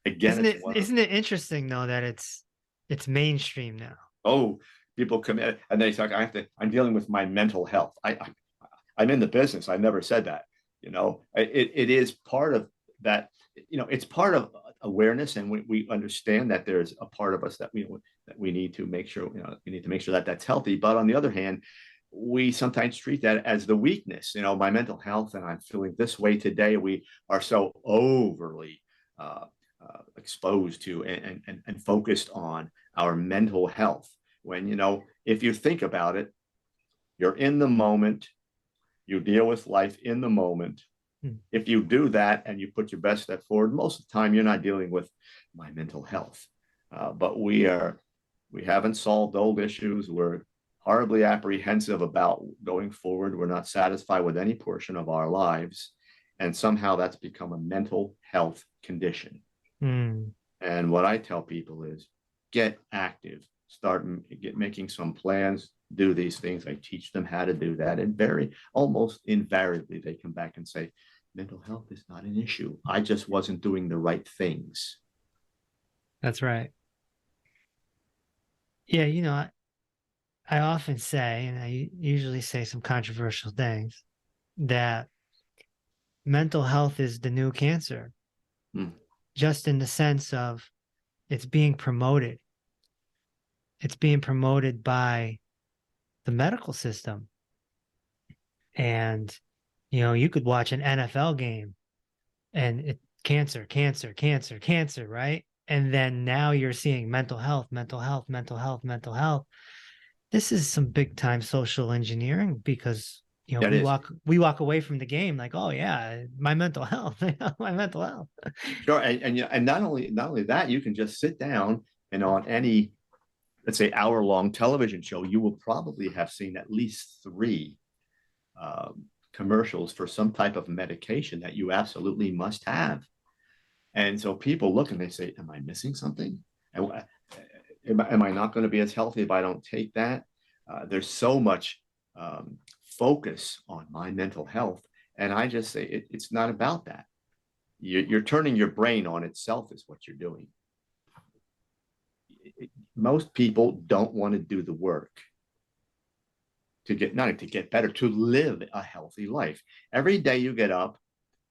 [SPEAKER 3] Again,
[SPEAKER 1] isn't it interesting though that it's mainstream now?
[SPEAKER 3] Oh, people come in and they talk. I'm dealing with my mental health. I'm in the business. I never said that. It is part of that. It's part of awareness, and we understand that there's a part of us that we need to make sure. We need to make sure that that's healthy. But on the other hand, we sometimes treat that as the weakness. My mental health, and I'm feeling this way today. We are so overly exposed to and focused on our mental health. When if you think about it, you're in the moment. You deal with life in the moment. If you do that and you put your best step forward, most of the time you're not dealing with my mental health. But we haven't solved old issues. We're horribly apprehensive about going forward. We're not satisfied with any portion of our lives. And somehow that's become a mental health condition. And what I tell people is get active, start making some plans, do these things. I teach them how to do that. And almost invariably, they come back and say, mental health is not an issue. I just wasn't doing the right things.
[SPEAKER 1] That's right. Yeah, I often say, and I usually say some controversial things, that mental health is the new cancer, just in the sense of it's being promoted. It's being promoted by the medical system. And, you could watch an NFL game and cancer, right? And then now you're seeing mental health. This is some big time social engineering, because we walk away from the game like, oh yeah, my mental health.
[SPEAKER 3] Sure. And not only that, you can just sit down and on any, let's say, hour-long television show, you will probably have seen at least 3 commercials for some type of medication that you absolutely must have. And so people look and they say, am I missing something? Am I not going to be as healthy if I don't take that? There's so much focus on my mental health. And I just say it's not about that. You're turning your brain on itself is what you're doing. Most people don't want to do the work not to get better, to live a healthy life. Every day you get up,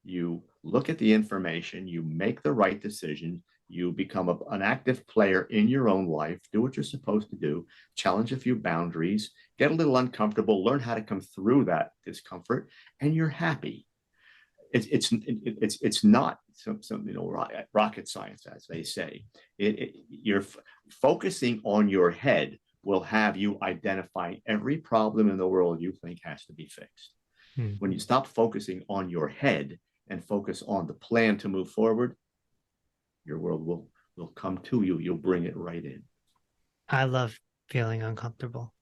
[SPEAKER 3] you look at the information, you make the right decision, You become an active player in your own life, do what you're supposed to do, challenge a few boundaries, get a little uncomfortable, learn how to come through that discomfort, and you're happy. It's not some rocket science, as they say. You're focusing on your head will have you identify every problem in the world you think has to be fixed. When you stop focusing on your head and focus on the plan to move forward, your world will come to you. You'll bring it right in.
[SPEAKER 1] I love feeling uncomfortable.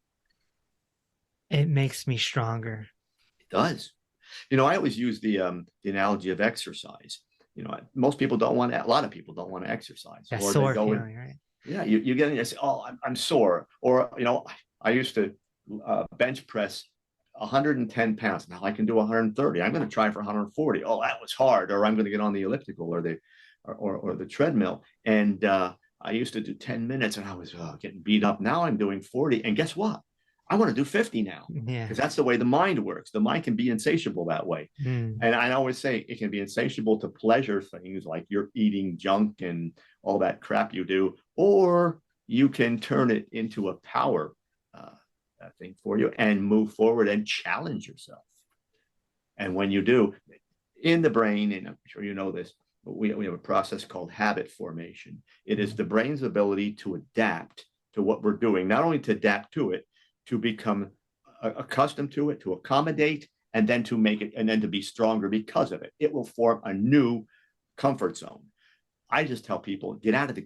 [SPEAKER 1] It makes me stronger.
[SPEAKER 3] It does. I always use the analogy of exercise. Most people don't want to, a lot of people don't want to exercise.
[SPEAKER 1] That
[SPEAKER 3] or
[SPEAKER 1] sore
[SPEAKER 3] they go
[SPEAKER 1] feeling, right?
[SPEAKER 3] Yeah, you get in there, say, oh, I'm sore. Or, I used to bench press 110 pounds. Now I can do 130. I'm going to try for 140. Oh, that was hard. Or I'm going to get on the elliptical or the treadmill. And I used to do 10 minutes and I was getting beat up. Now I'm doing 40. And guess what? I want to do 50 now, because that's the way the mind works. The mind can be insatiable that way. And I always say it can be insatiable to pleasure things like you're eating junk and all that crap you do, or you can turn it into a power thing for you and move forward and challenge yourself. And when you do, in the brain, and I'm sure you know this, but we have a process called habit formation. It is the brain's ability to adapt to what we're doing, not only to adapt to it, to become accustomed to it, to accommodate, and then to make it, and then to be stronger because of it. It will form a new comfort zone. I just tell people, get out of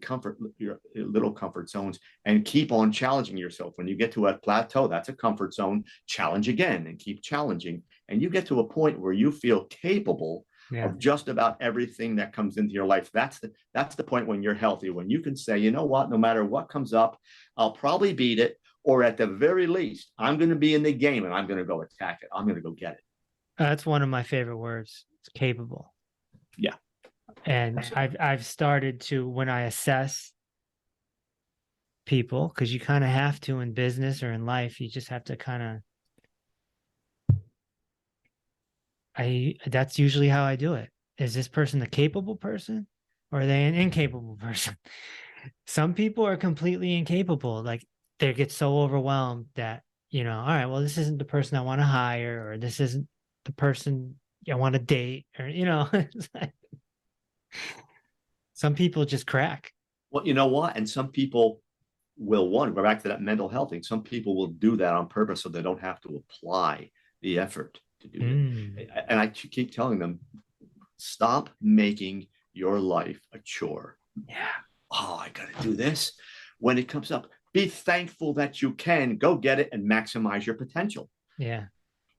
[SPEAKER 3] your little comfort zones and keep on challenging yourself. When you get to a plateau, that's a comfort zone. Challenge again and keep challenging. And you get to a point where you feel capable of just about everything that comes into your life. That's the point when you're healthy, when you can say, you know what, no matter what comes up, I'll probably beat it. Or at the very least, I'm going to be in the game and I'm going to go attack it. I'm going to go get it.
[SPEAKER 1] That's one of my favorite words. It's capable.
[SPEAKER 3] Yeah.
[SPEAKER 1] And I've started to, when I assess people, because you kind of have to in business or in life, you just have to kind of, that's usually how I do it. Is this person a capable person or are they an incapable person? Some people are completely incapable. Like, they get so overwhelmed that, all right, well, this isn't the person I want to hire, or this isn't the person I want to date, or, it's like, some people just crack.
[SPEAKER 3] Well, you know what? And some people will go back to that mental health thing. Some people will do that on purpose so they don't have to apply the effort to do it. And I keep telling them, stop making your life a chore.
[SPEAKER 1] Yeah.
[SPEAKER 3] Oh, I got to do this. When it comes up, be thankful that you can go get it and maximize your potential.
[SPEAKER 1] Yeah.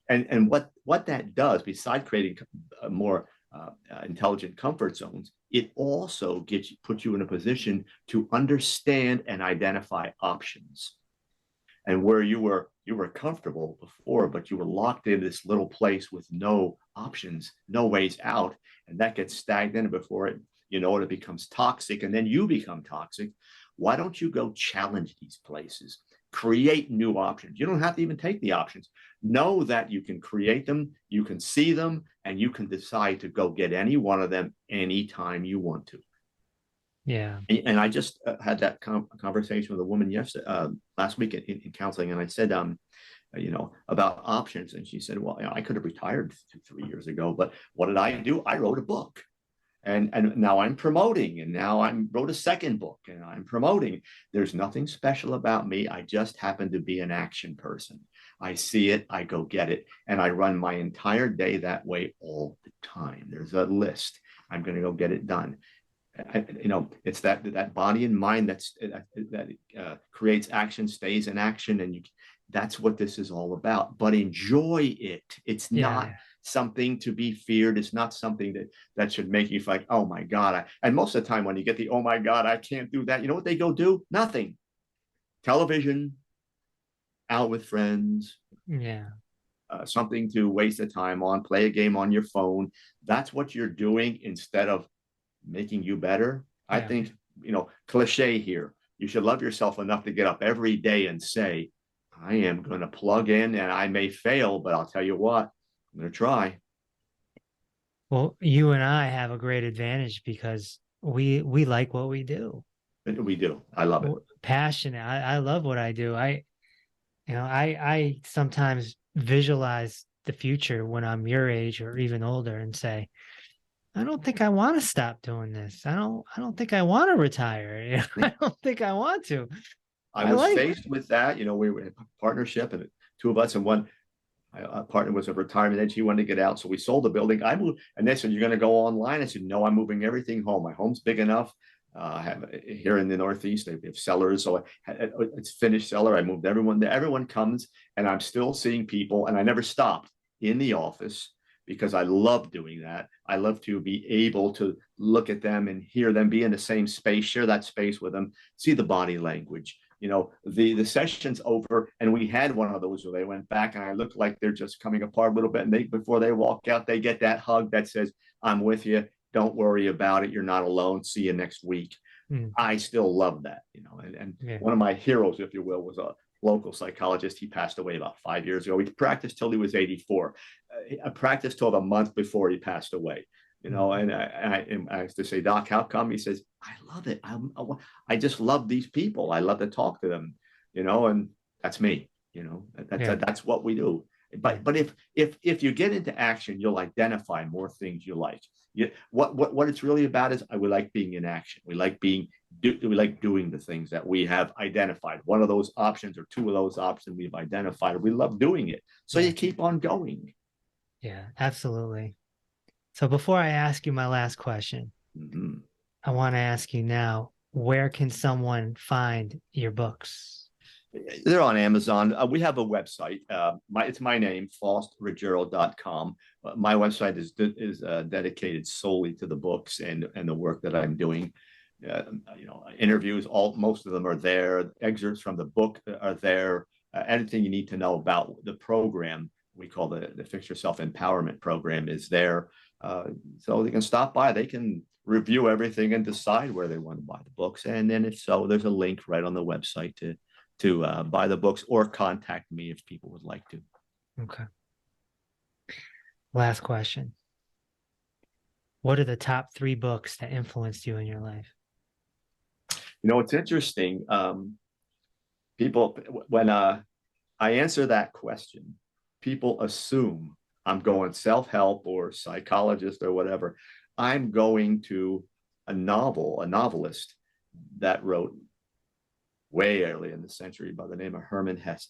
[SPEAKER 3] And what that does, besides creating more intelligent comfort zones, it also puts you in a position to understand and identify options. And where you were comfortable before, but you were locked in this little place with no options, no ways out, and that gets stagnant before it becomes toxic, and then you become toxic. Why don't you go challenge these places? Create new options. You don't have to even take the options. Know that you can create them, you can see them, and you can decide to go get any one of them anytime you want to.
[SPEAKER 1] Yeah.
[SPEAKER 3] And I just had that conversation with a woman last week in counseling, and I said, about options. And she said, well, I could have retired 2-3 years ago, but what did I do? I wrote a book. And now I'm promoting, and now I wrote a second book and I'm promoting. There's nothing special about me. I just happen to be an action person. I see it, I go get it. And I run my entire day that way all the time. There's a list. I'm going to go get it done. It's that body and mind that creates action, stays in action. And that's what this is all about. But enjoy it. It's not something to be feared. It's not something that should make you feel like, oh my God. And most of the time when you get the, oh my God, I can't do that. You know what they go do? Nothing. Television, out with friends.
[SPEAKER 1] Yeah.
[SPEAKER 3] Something to waste the time on, play a game on your phone. That's what you're doing instead of making you better. I think, cliche here. You should love yourself enough to get up every day and say, I am going to plug in, and I may fail, but I'll tell you what, I'm going to try.
[SPEAKER 1] Well, you and I have a great advantage because we like what we do.
[SPEAKER 3] We do. I love it.
[SPEAKER 1] Passionate. I love what I do. I sometimes visualize the future when I'm your age or even older and say, I don't think I want to stop doing this. I don't think I want to retire. I don't think I want to.
[SPEAKER 3] I
[SPEAKER 1] I
[SPEAKER 3] was
[SPEAKER 1] like
[SPEAKER 3] faced with that. We were in a partnership, and two of us, and one my partner was of retirement age. He wanted to get out, so we sold the building. I moved, and they said, "You're going to go online." I said, "No, I'm moving everything home. My home's big enough. I have here in the Northeast. They have cellars, so it's finished cellar. I moved everyone there. Everyone comes, and I'm still seeing people, and I never stopped in the office because I love doing that. I love to be able to look at them and hear them, be in the same space, share that space with them, see the body language. The session's over, and we had one of those where they went back, and I look like they're just coming apart a little bit, and before they walk out, they get that hug that says, "I'm with you. Don't worry about it. You're not alone. See you next week." I still love that. And
[SPEAKER 1] yeah.
[SPEAKER 3] One of my heroes, if you will, was a local psychologist. He passed away about 5 years ago. He practiced till he was 84. I practiced till the month before he passed away. And I used to say, "Doc, how come?" He says, "I love it. I just love these people. I love to talk to them, and that's me. That's what we do. But if you get into action, you'll identify more things you like. What it's really about is we like being in action. We like doing the things that we have identified. One of those options or two of those options we've identified. We love doing it. So you keep on going.
[SPEAKER 1] Yeah, absolutely. So before I ask you my last question, I want to ask you now, where can someone find your books?
[SPEAKER 3] They're on Amazon. We have a website. It's my name, FaustRuggiero.com. My website is dedicated solely to the books and the work that I'm doing. Interviews, most of them are there. Excerpts from the book are there. Anything you need to know about the program, we call the Fix Yourself Empowerment Program, is there. So they can stop by. They can review everything and decide where they want to buy the books. And then if so, there's a link right on the website to buy the books or contact me if people would like to.
[SPEAKER 1] Okay. Last question. What are the top 3 books that influenced you in your life?
[SPEAKER 3] It's interesting. People, when I answer that question, people assume I'm going self-help or psychologist or whatever. I'm going to a novelist that wrote way early in the century by the name of Hermann Hesse.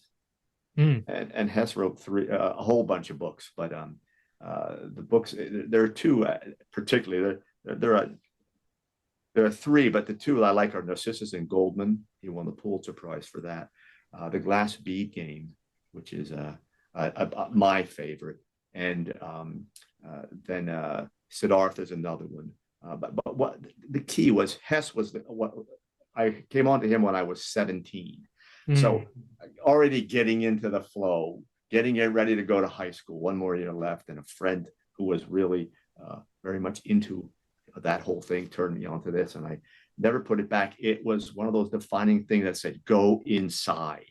[SPEAKER 3] And Hesse wrote a whole bunch of books, but the books, there are 2 particularly. There are 3, but the 2 I like are Narcissus and Goldman. He won the Pulitzer Prize for that. The Glass Bead Game, which is my favorite, and then Siddhartha is another one. But what the key was, Hesse was what I came on to him when I was 17. So already getting into the flow, getting it ready to go to high school, 1 more year left, and a friend who was really very much into that whole thing turned me onto this, and I never put it back. It was one of those defining things that said, go inside.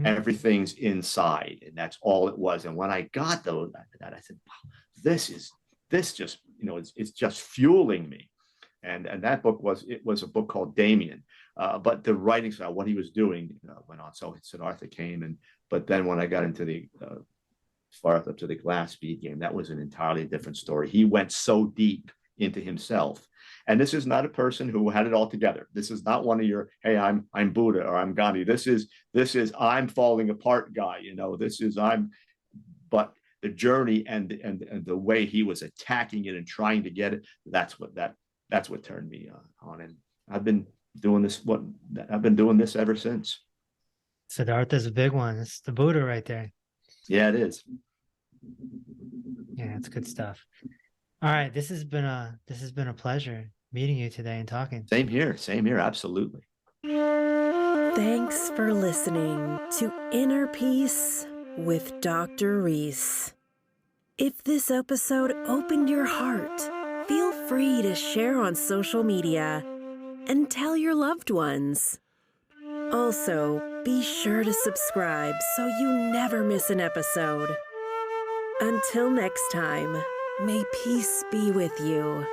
[SPEAKER 3] Everything's inside, and that's all it was. And when I got that, I said, wow, this just, it's just fueling me. And that book was a book called Damien. But the writing style, what he was doing, went on. So Siddhartha came, but then when I got into the far up to the Glass Bead Game, that was an entirely different story. He went so deep into himself. And this is not a person who had it all together. This is not one of your, hey, I'm Buddha or I'm Gandhi. This is I'm falling apart guy. But the journey and the way he was attacking it and trying to get it, that's what turned me on. And I've been doing this ever since.
[SPEAKER 1] Siddhartha's a big one. It's the Buddha right there.
[SPEAKER 3] Yeah, it is.
[SPEAKER 1] Yeah, it's good stuff. All right, this has been a pleasure meeting you today and talking.
[SPEAKER 3] Same here, absolutely.
[SPEAKER 2] Thanks for listening to Inner Peace with Dr. Reese. If this episode opened your heart, feel free to share on social media and tell your loved ones. Also, be sure to subscribe so you never miss an episode. Until next time, may peace be with you.